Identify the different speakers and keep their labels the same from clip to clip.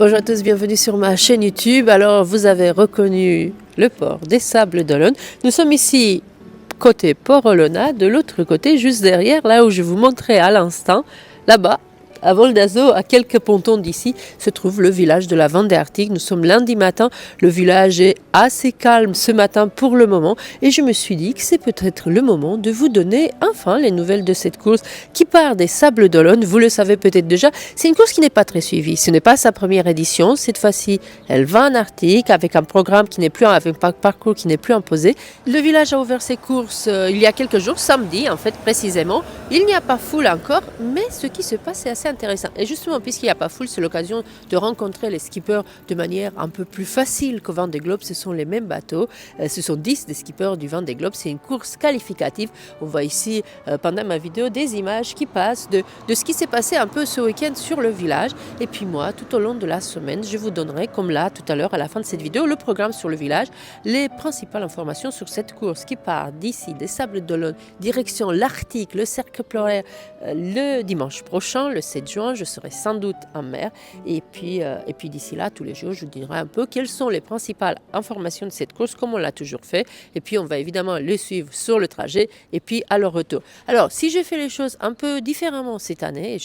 Speaker 1: Bonjour à tous, bienvenue sur ma chaîne YouTube. Alors, vous avez reconnu le port des Sables d'Olonne. Nous sommes ici côté Port Olona, de l'autre côté, juste derrière, là où je vous montrais à l'instant, là-bas, à Vol d'Azo, à quelques pontons d'ici, se trouve le village de la Vendée Arctique. Nous sommes lundi matin, le village est assez calme ce matin pour le moment et je me suis dit que c'est peut-être le moment de vous donner enfin les nouvelles de cette course qui part des Sables d'Olonne. Vous le savez peut-être déjà, c'est une course qui n'est pas très suivie. Ce n'est pas sa première édition. Cette fois-ci, elle va en Arctique avec un programme qui n'est plus, avec un parcours qui n'est plus imposé. Le village a ouvert ses courses il y a quelques jours, samedi en fait précisément. Il n'y a pas foule encore, mais ce qui se passe est assez intéressant. Et justement, puisqu'il n'y a pas foule, c'est l'occasion de rencontrer les skippers de manière un peu plus facile qu'au Vendée Globe. Ce sont les mêmes bateaux. Ce sont 10 des skippers du Vendée Globe. C'est une course qualificative. On voit ici, pendant ma vidéo, des images qui passent de ce qui s'est passé un peu ce week-end sur le village. Et puis moi, tout au long de la semaine, je vous donnerai, comme là, tout à l'heure, à la fin de cette vidéo, le programme sur le village, les principales informations sur cette course qui part d'ici, des Sables d'Olonne, direction l'Arctique, le cercle polaire, le dimanche prochain, le 7 juin, je serai sans doute en mer. Et puis d'ici là, tous les jours, je vous dirai un peu quelles sont les principales informations de cette course, comme on l'a toujours fait. Et puis, on va évidemment les suivre sur le trajet et puis à leur retour. Alors, si j'ai fait les choses un peu différemment cette année,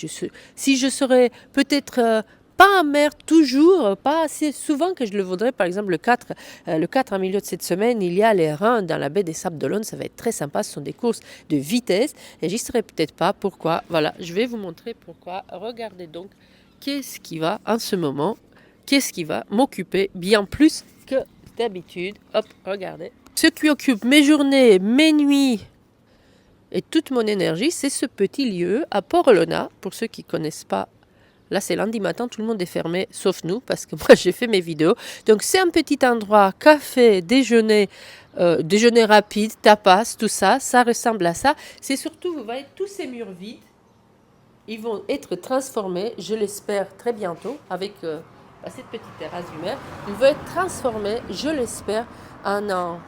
Speaker 1: si je serais peut-être pas en mer toujours, pas assez souvent que je le voudrais. Par exemple, le 4 en milieu de cette semaine, il y a les reins dans la baie des Sables d'Olonne. Ça va être très sympa. Ce sont des courses de vitesse et j'y serai peut-être pas. Pourquoi? Voilà, je vais vous montrer pourquoi. Regardez donc qu'est-ce qui va en ce moment, qu'est-ce qui va m'occuper bien plus que d'habitude. Hop, regardez. Ce qui occupe mes journées, mes nuits et toute mon énergie, c'est ce petit lieu à Port Olona. Pour ceux qui ne connaissent pas, là, c'est lundi matin, tout le monde est fermé, sauf nous, parce que moi, j'ai fait mes vidéos. Donc, c'est un petit endroit, café, déjeuner, déjeuner rapide, tapas, tout ça. Ça ressemble à ça. C'est surtout, vous voyez, tous ces murs vides, ils vont être transformés, je l'espère, très bientôt, avec cette petite terrasse du maire. Ils vont être transformés, je l'espère, en un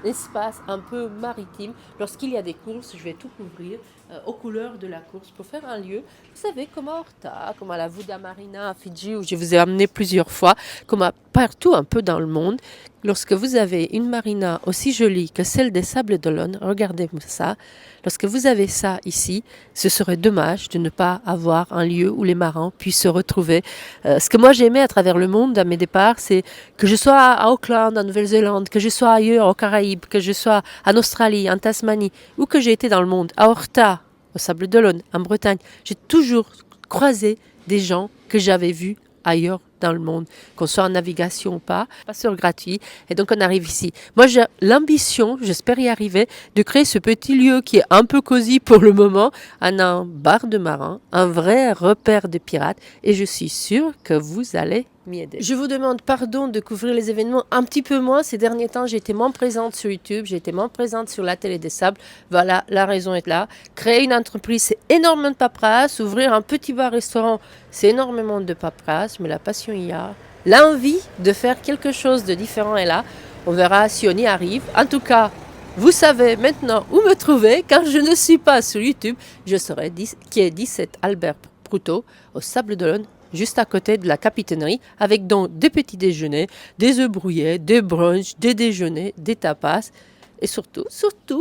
Speaker 1: espace un peu maritime. Lorsqu'il y a des courses, je vais tout couvrir aux couleurs de la course pour faire un lieu, vous savez, comme à Horta, comme à la Vuda Marina à Fidji, où je vous ai amené plusieurs fois, comme partout un peu dans le monde. Lorsque vous avez une marina aussi jolie que celle des Sables d'Olonne, regardez ça, lorsque vous avez ça ici, ce serait dommage de ne pas avoir un lieu où les marins puissent se retrouver. Ce que moi j'aimais à travers le monde à mes départs, c'est que je sois à Auckland, en Nouvelle-Zélande, que je sois ailleurs, aux Caraïbes, que je sois en Australie, en Tasmanie, où que j'ai été dans le monde, à Horta, aux Sables d'Olonne, en Bretagne, j'ai toujours croisé des gens que j'avais vus ailleurs dans le monde, qu'on soit en navigation ou pas, passeur gratuit. Et donc, on arrive ici. Moi, j'ai l'ambition, j'espère y arriver, de créer ce petit lieu qui est un peu cosy pour le moment, en un bar de marins, un vrai repère de pirates. Et je suis sûre que vous allez m'y aider. Je vous demande pardon de couvrir les événements un petit peu moins. Ces derniers temps, j'ai été moins présente sur YouTube, j'ai été moins présente sur la télé des Sables. Voilà, la raison est là. Créer une entreprise, c'est énormément de paperasse. Ouvrir un petit bar-restaurant, c'est énormément de paperasse, mais la passion y a. L'envie de faire quelque chose de différent est là. On verra si on y arrive. En tout cas, vous savez maintenant où me trouver. Quand je ne suis pas sur YouTube, je serai qui est 17 Albert Proutot, aux Sables d'Olonne, juste à côté de la capitainerie, avec donc des petits déjeuners, des œufs brouillés, des brunchs, des déjeuners, des tapas, et surtout,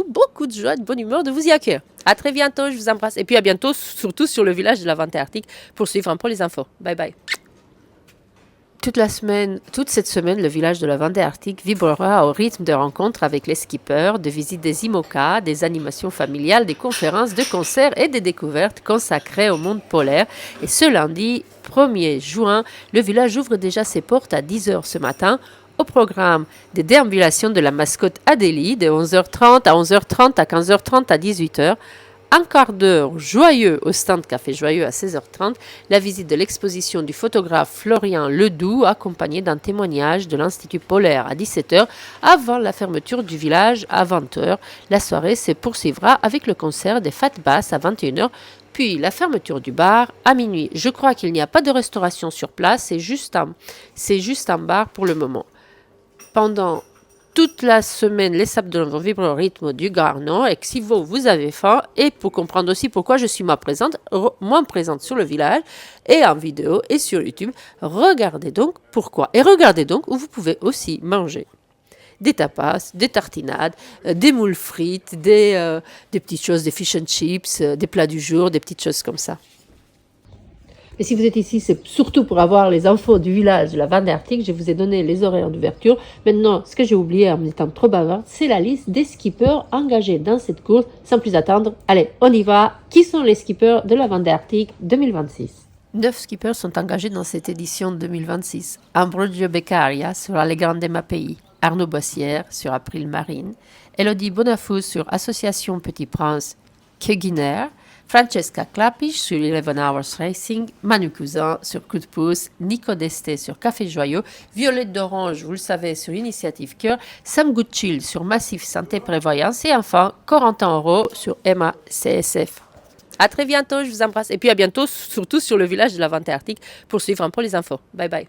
Speaker 1: beaucoup de joie et de bonne humeur de vous y accueillir. À très bientôt, je vous embrasse. Et puis à bientôt, surtout sur le village de la Vendée Arctique, pour suivre un peu les infos. Bye bye. Toute cette semaine, le village de la Vendée Arctique vibrera au rythme de rencontres avec les skippers, de visites des IMOCA, des animations familiales, des conférences, de concerts et des découvertes consacrées au monde polaire. Et ce lundi 1er juin, le village ouvre déjà ses portes à 10h ce matin. Au programme des déambulations de la mascotte Adélie de 11h30 à 11h30 à 15h30 à 18h. Un quart d'heure joyeux au stand Café Joyeux à 16h30, la visite de l'exposition du photographe Florian Ledoux accompagnée d'un témoignage de l'Institut polaire à 17h avant la fermeture du village à 20h. La soirée se poursuivra avec le concert des Fat Bass à 21h, puis la fermeture du bar à minuit. Je crois qu'il n'y a pas de restauration sur place, c'est juste un bar pour le moment. Pendant toute la semaine, les sables d'Olonne vont vibrer au rythme du Grand Nord et que si vous avez faim, et pour comprendre aussi pourquoi je suis moins présente sur le village et en vidéo et sur YouTube, regardez donc pourquoi. Et regardez donc où vous pouvez aussi manger des tapas, des tartinades, des moules frites, des petites choses, des fish and chips, des plats du jour, des petites choses comme ça. Et si vous êtes ici, c'est surtout pour avoir les infos du village de la Vendée Arctique. Je vous ai donné les horaires d'ouverture. Maintenant, ce que j'ai oublié en étant trop bavard, c'est la liste des skippers engagés dans cette course. Sans plus attendre, allez, on y va. Qui sont les skippers de la Vendée Arctique 2026 9 skippers sont engagés dans cette édition 2026. Ambrogio Beccaria sur la Grande Mapei, Arnaud Boissière sur April Marine, Elodie Bonafous sur Association Petit Prince Keguiner, Francesca Klapisch sur 11 Hours Racing, Manu Cousin sur Coup de pouce, Nico Desté sur Café Joyeux, Violette d'Orange, vous le savez, sur Initiative Cœur, Sam Goodchill sur Massif Santé Prévoyance et enfin Corentin Auro sur Emma CSF. À très bientôt, je vous embrasse. Et puis à bientôt, surtout sur le village de la Vendée Arctique pour suivre un peu les infos. Bye bye.